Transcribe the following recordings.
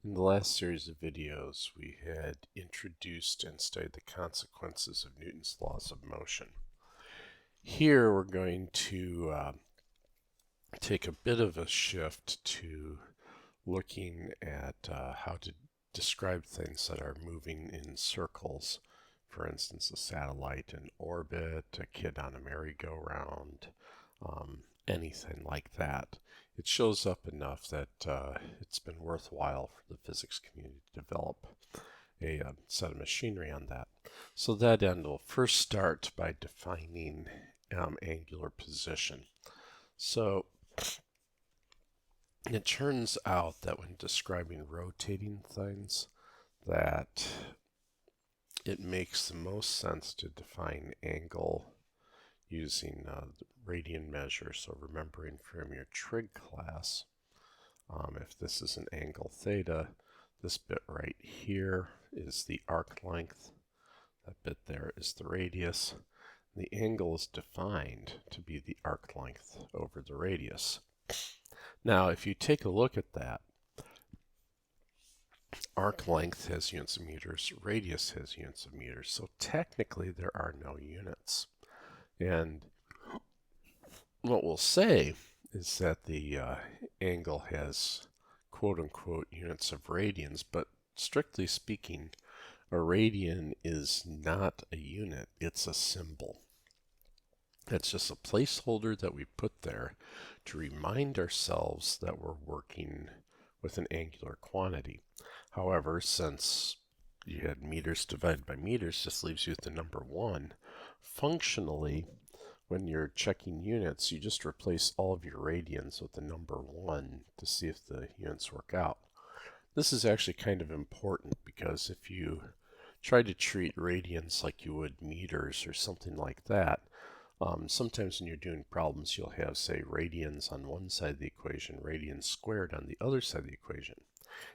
In the last series of videos, we had introduced and studied the consequences of Newton's laws of motion. Here we're going to take a bit of a shift to looking at how to describe things that are moving in circles. For instance, a satellite in orbit, a kid on a merry-go-round, anything like that. It shows up enough that it's been worthwhile for the physics community to develop a set of machinery on that. So that end, we'll first start by defining angular position. So it turns out that when describing rotating things, that it makes the most sense to define angle using the radian measure. So remembering from your trig class, if this is an angle theta, this bit right here is the arc length. That bit there is the radius. The angle is defined to be the arc length over the radius. Now, if you take a look at that, arc length has units of meters, radius has units of meters, so technically there are no units. And what we'll say is that the angle has quote-unquote units of radians, but strictly speaking, a radian is not a unit, it's a symbol. It's just a placeholder that we put there to remind ourselves that we're working with an angular quantity. However, since you had meters divided by meters, this leaves you with the number 1. Functionally, when you're checking units, you just replace all of your radians with the number 1 to see if the units work out. This is actually kind of important because if you try to treat radians like you would meters or something like that, sometimes when you're doing problems, you'll have, say, radians on one side of the equation, radians squared on the other side of the equation.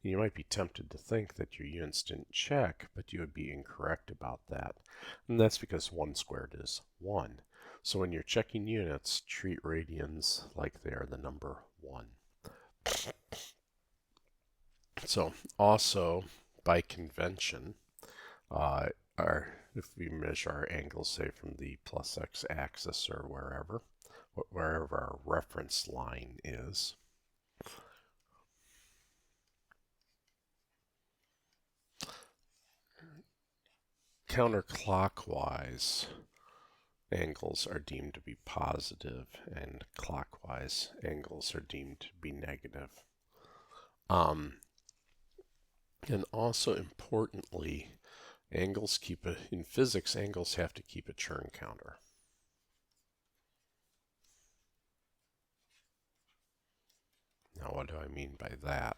And you might be tempted to think that your units didn't check, but you would be incorrect about that. And that's because 1 squared is 1. So when you're checking units, treat radians like they are the number 1. So also, by convention, if we measure our angles, say from the plus x axis or wherever our reference line is, counterclockwise angles are deemed to be positive and clockwise angles are deemed to be negative. And also importantly, in physics, angles have to keep a turn counter. Now, what do I mean by that?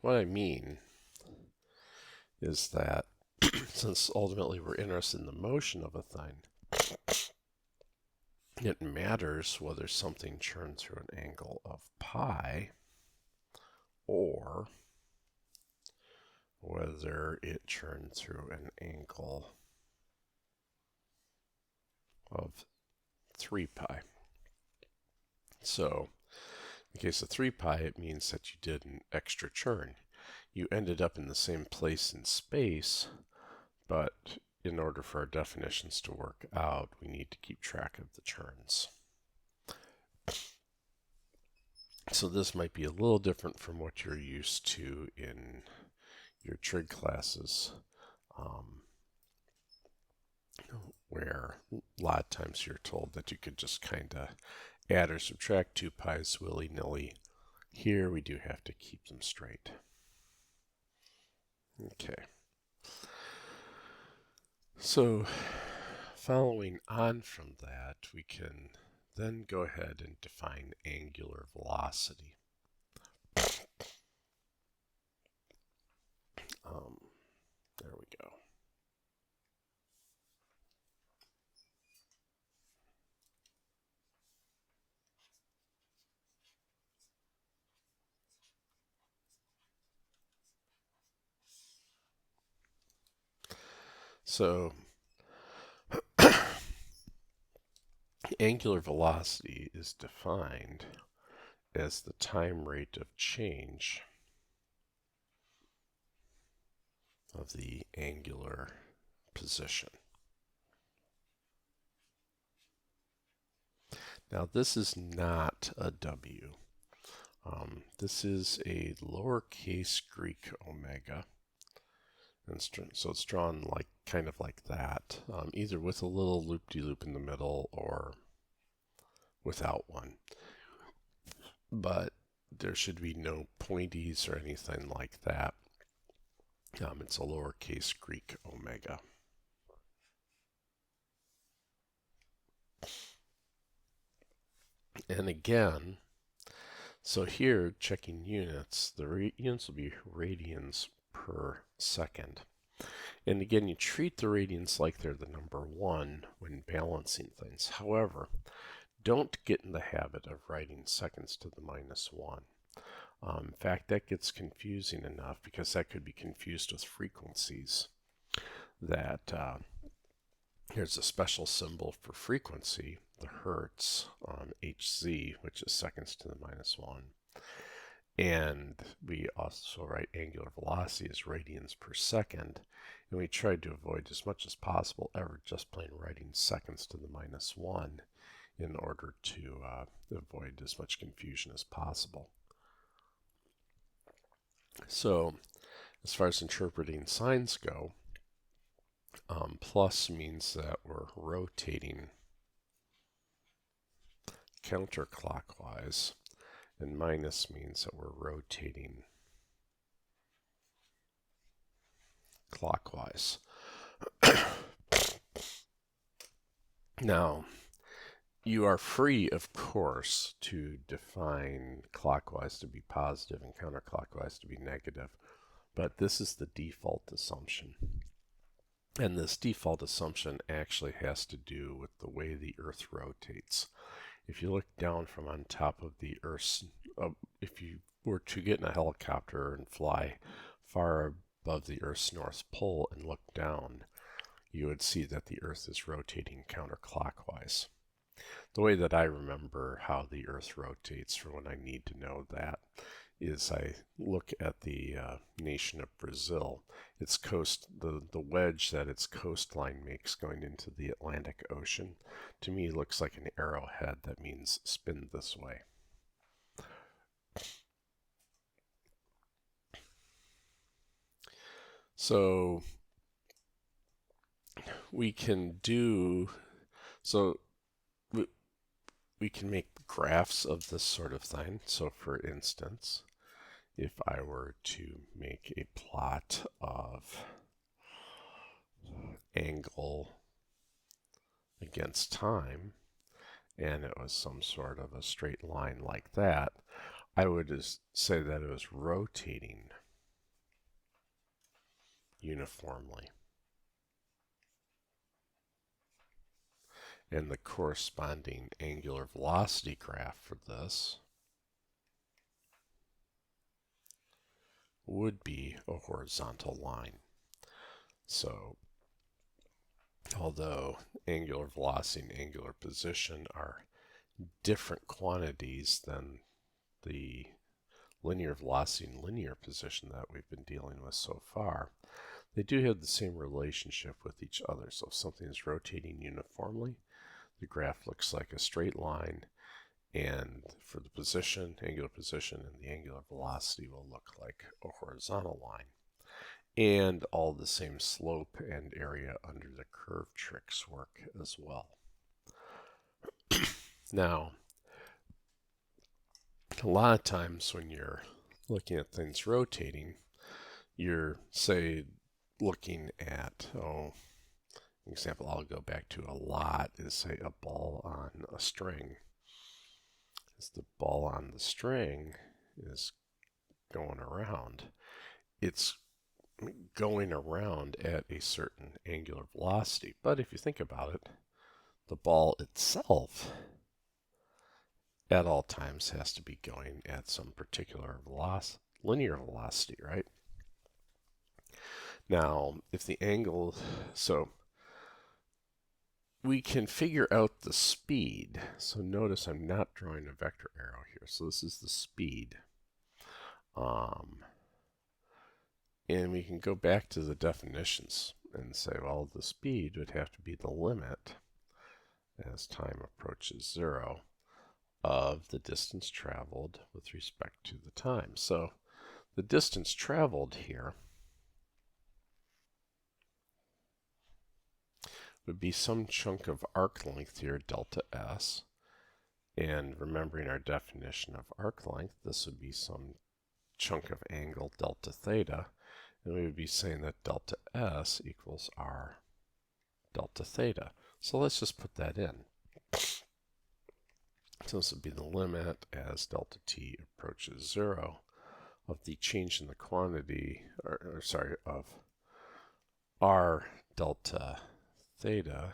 What I mean is that since ultimately we're interested in the motion of a thing, it matters whether something turns through an angle of pi or whether it turned through an angle of 3 pi. So in the case of 3 pi, it means that you did an extra turn. You ended up in the same place in space, but in order for our definitions to work out, we need to keep track of the turns. So this might be a little different from what you're used to in your trig classes, where a lot of times you're told that you could just kind of add or subtract 2 pi's willy-nilly. Here we do have to keep them straight. Okay. So following on from that, we can then go ahead and define angular velocity. There we go. So angular velocity is defined as the time rate of change of the angular position. Now this is not a W. This is a lowercase Greek omega. And so it's drawn like kind of like that, either with a little loop-de-loop in the middle or without one. But there should be no pointies or anything like that. It's a lowercase Greek omega. And again, so here checking units, the units will be radians per second. And again, you treat the radians like they're the number 1 when balancing things. However, don't get in the habit of writing seconds to the -1. In fact, that gets confusing enough because that could be confused with frequencies. That here's a special symbol for frequency, the hertz, Hz, which is seconds to the -1. And we also write angular velocity as radians per second. And we tried to avoid as much as possible ever just plain writing seconds to the -1 in order to avoid as much confusion as possible. So as far as interpreting signs go, plus means that we're rotating counterclockwise, and minus means that we're rotating clockwise. Now, you are free, of course, to define clockwise to be positive and counterclockwise to be negative, but this is the default assumption. And this default assumption actually has to do with the way the Earth rotates. If you look down from on top of the Earth's, if you were to get in a helicopter and fly far above the Earth's North Pole and look down, you would see that the Earth is rotating counterclockwise. The way that I remember how the Earth rotates for when I need to know that is I look at the nation of Brazil. Its coast, the wedge that its coastline makes going into the Atlantic Ocean, to me looks like an arrowhead that means spin this way. So we can do, so we can make graphs of this sort of thing. So for instance, if I were to make a plot of angle against time, and it was some sort of a straight line like that, I would just say that it was rotating uniformly. And the corresponding angular velocity graph for this would be a horizontal line. So although angular velocity and angular position are different quantities than the linear velocity and linear position that we've been dealing with so far, they do have the same relationship with each other. So if something is rotating uniformly, the graph looks like a straight line, and for the position, angular position, and the angular velocity will look like a horizontal line. And all the same slope and area under the curve tricks work as well. Now, a lot of times when you're looking at things rotating, you're, say, looking at, an example I'll go back to a lot is, say, a ball on a string. As the ball on the string is going around, it's going around at a certain angular velocity. But if you think about it, the ball itself at all times has to be going at some particular linear velocity, right? Now, if the angle, so we can figure out the speed. So notice I'm not drawing a vector arrow here. So this is the speed. And we can go back to the definitions and say, well, the speed would have to be the limit as time approaches 0 of the distance traveled with respect to the time. So the distance traveled here would be some chunk of arc length here, delta s. And remembering our definition of arc length, this would be some chunk of angle, delta theta. And we would be saying that delta s equals r delta theta. So let's just put that in. So this would be the limit as delta t approaches 0 of the change in the quantity, of r delta theta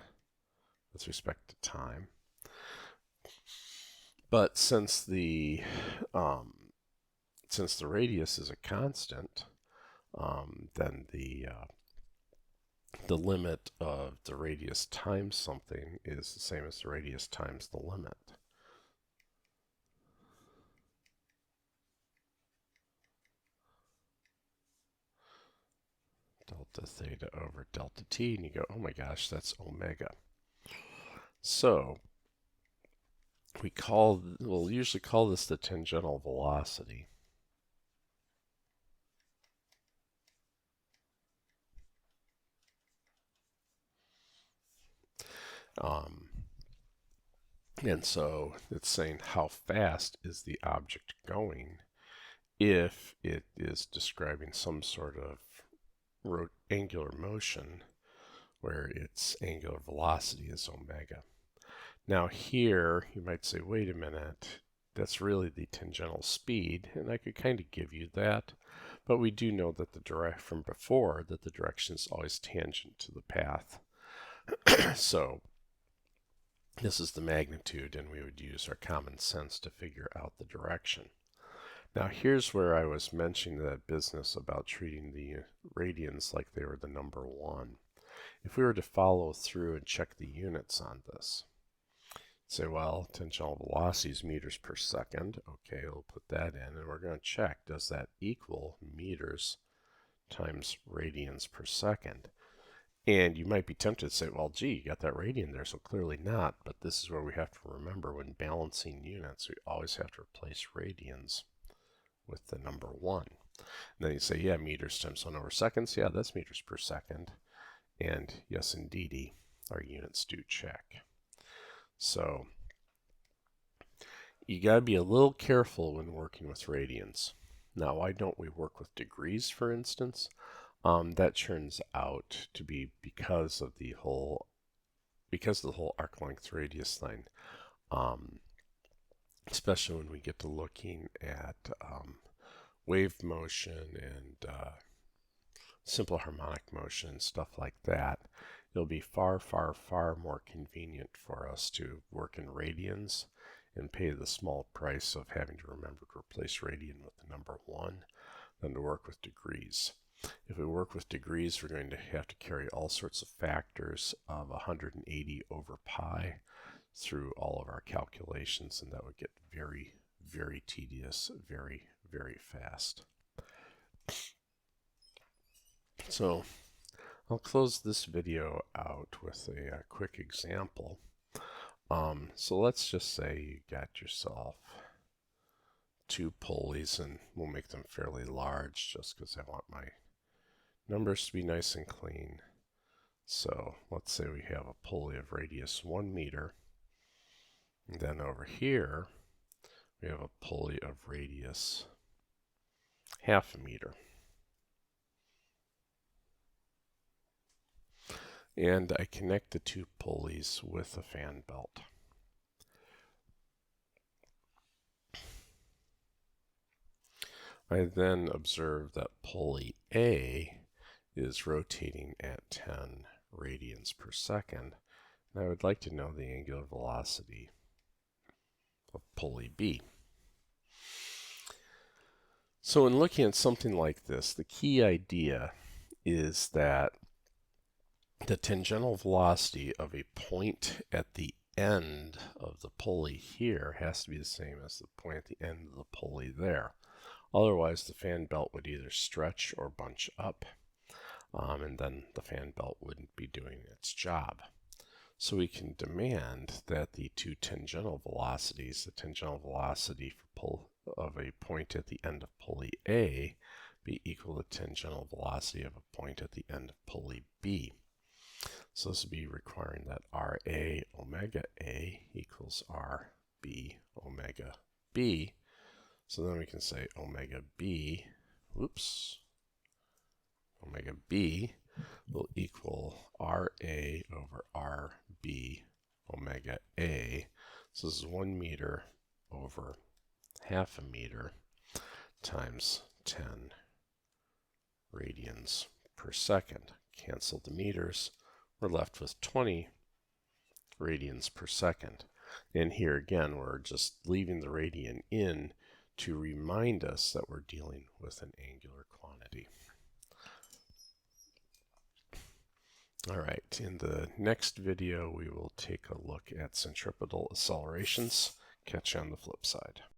with respect to time. But since the radius is a constant, then the limit of the radius times something is the same as the radius times the limit. Delta theta over delta t, and you go, oh my gosh, that's omega. So we'll usually call this the tangential velocity. And so it's saying how fast is the object going if it is describing some sort of angular motion where its angular velocity is omega. Now here you might say, wait a minute, that's really the tangential speed, and I could kind of give you that, but we do know that from before that the direction is always tangent to the path. So this is the magnitude, and we would use our common sense to figure out the direction. Now here's where I was mentioning that business about treating the radians like they were the number 1. If we were to follow through and check the units on this, say, well, tangential velocity is meters per second. Okay, we'll put that in, and we're going to check, does that equal meters times radians per second? And you might be tempted to say, well, gee, you got that radian there, so clearly not. But this is where we have to remember, when balancing units, we always have to replace radians with the number 1. And then you say, yeah, meters times 1 over seconds. Yeah, that's meters per second. And yes, indeedy, our units do check. So you got to be a little careful when working with radians. Now, why don't we work with degrees, for instance? That turns out to be because of the whole arc length radius thing. Especially when we get to looking at wave motion and simple harmonic motion and stuff like that, it'll be far, far, far more convenient for us to work in radians and pay the small price of having to remember to replace radian with the number 1 than to work with degrees. If we work with degrees, we're going to have to carry all sorts of factors of 180 over pi through all of our calculations, and that would get very, very tedious, very, very fast. So I'll close this video out with a quick example. So let's just say you got yourself 2 pulleys, and we'll make them fairly large just because I want my numbers to be nice and clean. So let's say we have a pulley of radius 1 meter. And then over here, we have a pulley of radius ½ meter. And I connect the 2 pulleys with a fan belt. I then observe that pulley A is rotating at 10 radians per second, and I would like to know the angular velocity of pulley B. So in looking at something like this, the key idea is that the tangential velocity of a point at the end of the pulley here has to be the same as the point at the end of the pulley there. Otherwise, the fan belt would either stretch or bunch up, and then the fan belt wouldn't be doing its job. So we can demand that the two tangential velocities, the tangential velocity of a point at the end of pulley A, be equal to tangential velocity of a point at the end of pulley B. So this would be requiring that RA omega A equals RB omega B. So then we can say omega B will equal RA over RB omega A. So this is 1 meter over half a meter times 10 radians per second. Cancel the meters. We're left with 20 radians per second. And here again, we're just leaving the radian in to remind us that we're dealing with an angular quantity. All right, in the next video, we will take a look at centripetal accelerations. Catch you on the flip side.